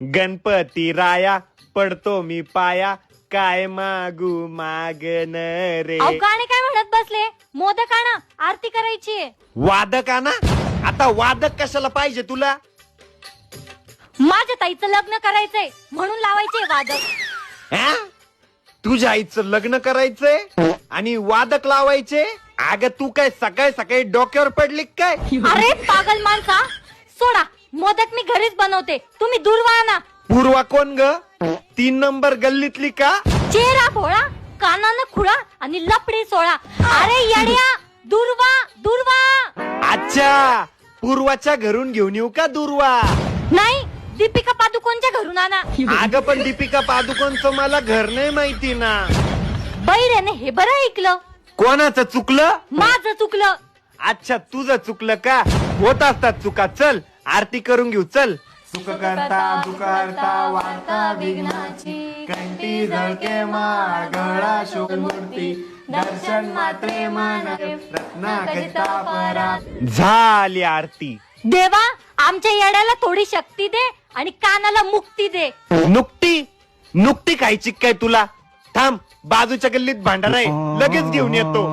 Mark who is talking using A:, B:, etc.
A: गणपती राया पडतो मी पाया, काय मागू मागन रे.
B: अहो गाणे काय म्हणत बसले? मोदक आणा, आरती करायची.
A: वादक ना, आता वादक कशाला पाहिजे तुला?
B: माझ्या ताईचं लग्न करायचंय म्हणून लावायचे वादक.
A: हा? तुझ्या आईचं लग्न करायचंय आणि वादक लावायचे? अगं तू काय सकाळी सकाळी डोक्यावर पडली काय?
B: अरे पागल माणसा, सोडा, मोदक मी घरीच बनवते, तुम्ही दूरवा आणा.
A: पूर्वा कोण ग? 3 नंबर गल्लीतली का?
B: चेहरा भोळा, कानानं खुळा आणि लपडी सोळा. अरे येड्या, दूरवा दूरवा.
A: अच्छा, पूर्वाच्या घरून घेऊन येऊ का दूरवा?
B: नाही, दीपिका पादुकोणच्या घरून आणा.
A: अगं पण दीपिका पादुकोणचं मला घर नाही माहिती ना.
B: बैरेने हे बरं ऐकलं.
A: कोणाचं चुकलं?
B: माझं चुकलं.
A: अच्छा, तुझं चुकलं का? होत असतात चुका. चल आरती करून घेऊ. चल.
C: सुख करता दुखहर्ता वार्ता विघ्नाची, कंठी झळके गळा शोभमूर्ती, दर्शन मात्रे मन रत्नाखचिता परात.
A: झाली आरती.
B: देवा, आमच्या येड्याला थोडी शक्ती दे आणि कानाला मुक्ती दे.
A: नुकती खायची काय तुला? थांब, बाजूच्या गल्लीत भांडण आहे, लगेच घेऊन येतो.